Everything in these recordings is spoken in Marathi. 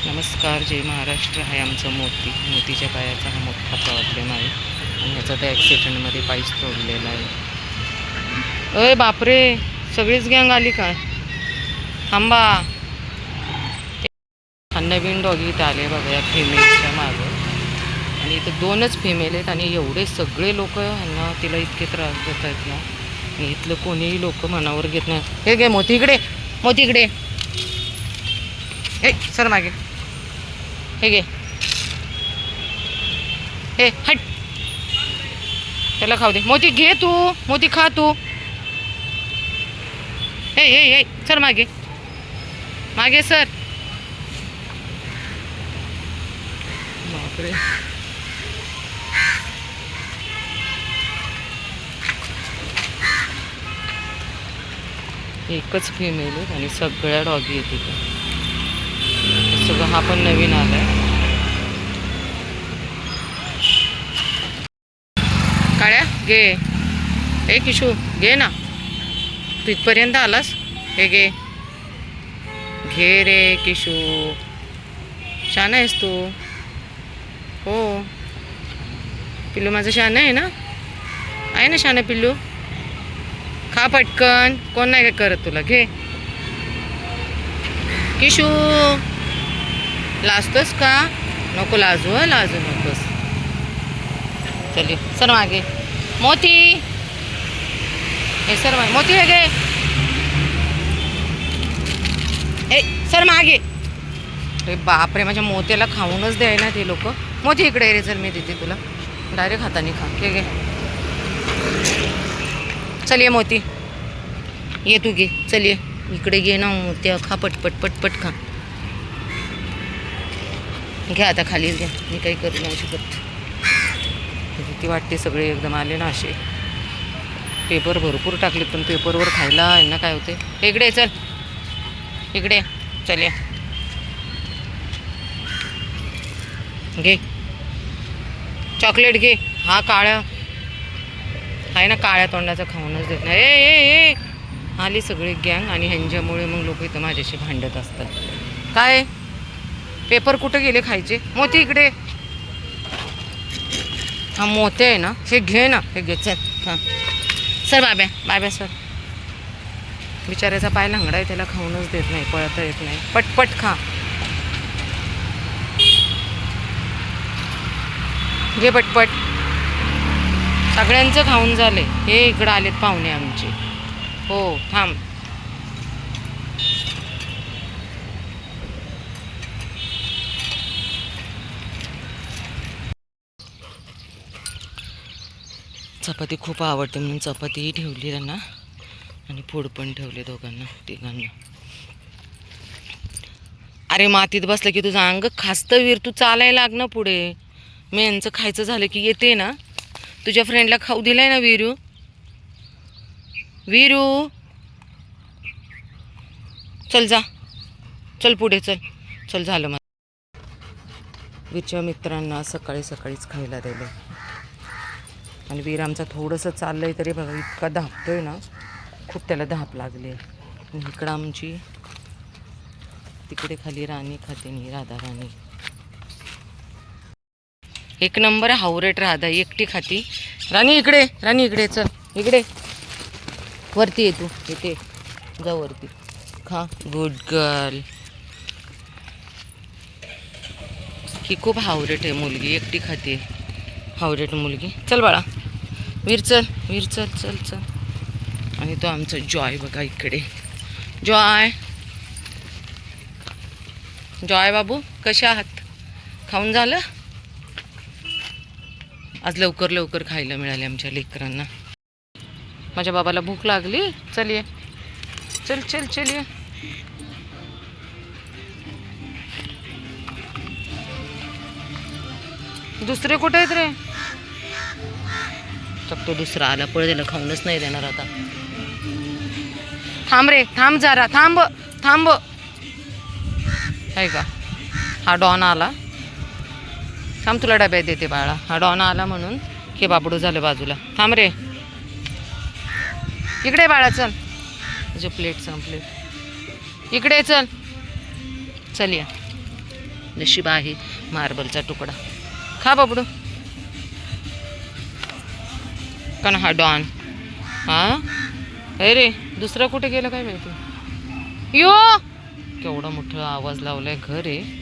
नमस्कार, जय महाराष्ट्र. आहे आमचं मोतीच्या पायाचा हा मोठा प्रॉब्लेम आहे आणि ह्याचा त्या ॲक्सिडेंटमध्ये पायच तोडलेला आहे. अय बापरे, सगळीच गँग आली काय? थांबा. हा नवीन डॉगी इथं आले बघा या फिमेलच्या मागं, आणि इथं 2च फिमेल आहेत आणि एवढे सगळे लोक ह्यांना तिला इतके त्रास देत आहेत ना. आणि इथलं कोणीही लोक मनावर घेत नाही. हे घे मोती इकडे, मोती इकडे. हे सर मागे, हे घे, हे हट, त्याला खाऊ दे. मोती घे तू, मोती खा तू. हे हे हे सर मागे, मागे सर. बापरे, एकच फिमेल आहे आणि सगळ्या डॉगी आहेत तिथं. सगळं हा पण नवीन आलाय. काळ्या घे, हे किशू घे ना, तू इथपर्यंत आलास. हे घे, घे रे किशू, शान आहेस तू. हो पिल्लू माझं शान आहे ना, आहे ना शान पिल्लू. खा पटकन, कोण नाही काय करत तुला. घे किशू, लाजतोस का? नको लाजू, लाजू नकोस. चलिए सर मागे. मोती, हे सर मागे. मोती हे घे, ए सर मागे. अरे बापरे, माझ्या मोत्याला खाऊनच द्याय ना ते लोक. मोती इकडे रे, चल मी देते तुला, डायरेक्ट हाताने खा. हे घे, चल ये मोती, ये तू घे. चल ये इकडे, घे ना मोत्या, खा पटपट पटपट खा. घ्या आता खालीच घ्या, मी काही करू नाही शकत. भीती वाटते. सगळे एकदम आले ना असे. पेपर भरपूर टाकले पण पेपरवर खायला यांना काय होते. इकडे चल, इकडे चल या. घे चॉकलेट घे. हा काळ्या आहे ना, काळ्या तोंडाचा खाऊनच देत नाही. ए आली सगळी गँग आणि ह्यांच्यामुळे मग लोक इथं माझ्याशी भांडत असतात. काय पेपर कुठे गेले खायचे? मोती इकडे. हा मोते आहे ना, हे घे ना, हे घे. चल हां सर, बाब्या बाब्या सर. बिचाऱ्याचा पाय लंगडा आहे, त्याला खाऊनच देत नाही, पळता येत नाही. पटपट खा, घे पटपट. सगळ्यांचं खाऊन झाले. हे इकडं आलेत पाहुणे आमचे. हो थांब. चपाती खूप आवडते म्हणून चपातीही ठेवली त्यांना आणि फोड पण ठेवले दोघांना तिघांना. अरे मातीत बसलं की तुझं अंग खास्त वीर, तू चालायला लाग ना पुढे. मी यांचं खायचं झालं की येते ना. तुझ्या फ्रेंडला खाऊ दिलाय ना वीरू. वीरू चल जा, चल पुढे चल. चल झालं मग. वीरच्या मित्रांना सकाळी सकाळीच खायला दिलं आणि वीर आमचा थोडंसं चाललंय तरी बघा इतका धापतोय ना, खूप त्याला धाप लागली. इकडं आमची तिकडे खाली राणी खाते नाही, राधा राणी. एक नंबर हावरेट राधा, एकटी खाती. राणी इकडे, राणी इकडे चल, इकडे वरती ये तू, इथे जा वरती खा. Good girl. ही खूप हावरेट आहे मुलगी, एकटी खाते. हावरेट मुलगी. चल बाळा वीर, चल वीर, चल चल चल. आणि तो आमचा जॉय बघा इकडे. जॉय, जॉय बाबू कसे आहात? खाऊन झालं? आज लवकर लवकर खायला मिळाले आमच्या लेकरांना. माझ्या बाबाला भूक लागली. चल ये, चल चल चल ये. दुसरे कुठे आहेत रे? तो दुसरा आला, पळ दिला, खाऊनच नाही देणार आता. थांब रे, थांब जरा, थांब थांब. आहे का? हा डॉन आला. थांब तुला डब्यात देते बाळा. हा डॉन आला म्हणून हे बाबडू झालं बाजूला. थांब रे, इकडे बाळा चल. तुझे प्लेट संपले, इकडे चल. चल या. नशीब आहे मार्बलचा तुकडा. खा बाबडू. का हा डॉन. हा अरे दुसरा कुठे गेला काय माहिती. यो केवढा मोठा आवाज लावलाय. घर आहे.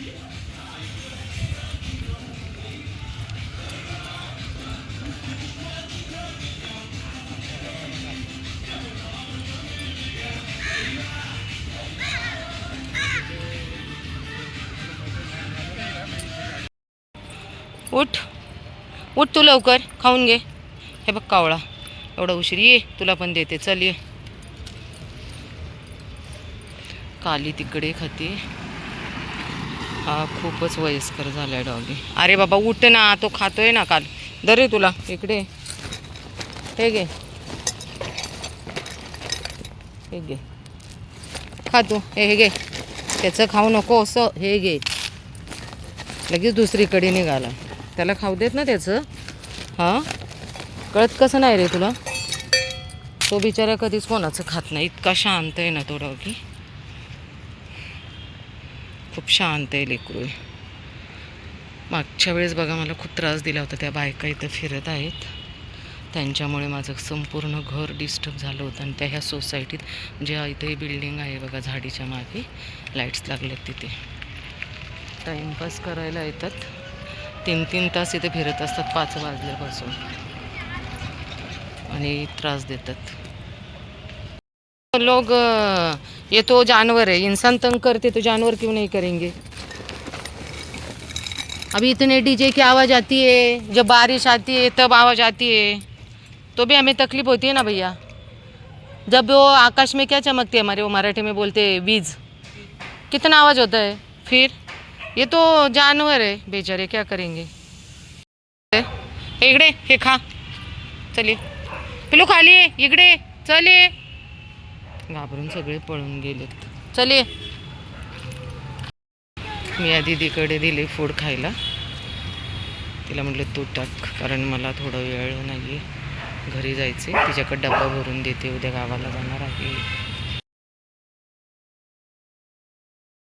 उठ उठ तू लवकर खाऊन घे. हे बघ कावळा एवढा उशीर. ये तुला पण देते. चल ये. काली तिकडे खाते. हा खूपच वयस्कर झालाय डॉगी. अरे बाबा उठ ना. तो खातोय ना. काल दरे तुला इकडे. हे घे हे घे खा तू. हे घे. त्याचं खाऊ नको असं. हे घे. लगेच दुसरीकडे निघाला. त्याला खाऊ देत ना त्याचं. हां कळत कसं नाही रे तुला. तो बिचारा कधीच कोणाचं खात नाही. इतका शांत आहे ना तो डॉगी. खूप शांत आहे लेकरू. मागच्या वेळेस बघा मला खूप त्रास दिला होता. त्या बायका इथं फिरत आहेत त्यांच्यामुळे माझं संपूर्ण घर डिस्टर्ब झालं होतं. आणि त्या ह्या सोसायटीत ज्या इथे बिल्डिंग आहे बघा झाडीच्या मागे लाईट्स लागल्यात तिथे टाईमपास करायला येतात. 3-3 तास इथे फिरत असतात 5 वाजल्यापासून आणि त्रास देतात. लोग ये तो जानवर है. इंसान तंग करते तो जानवर क्यों नहीं करेंगे. अभी इतने डीजे की आवाज़ आती है. जब बारिश आती है तब आवाज़ आती है तो भी हमें तकलीफ होती है ना भैया. जब वो आकाश में क्या चमकती है हमारे वो मराठी में बोलते हैं बीज. कितना आवाज़ होता है. फिर ये तो जानवर है बेचारे क्या करेंगे. इकडे हे खा. चलिए पिलू खाली आहे. इकडे चले. घाबरून सगळे पळून गेलेत. चलिए. मी या दीदीकडे दिले फूड खायला. तिला म्हटलं तू टाक कारण मला थोडा वेळ नाही आहे. घरी जायचे. तिच्याकडे डब्बा भरून देते. उद्या गावाला जाणार आहे.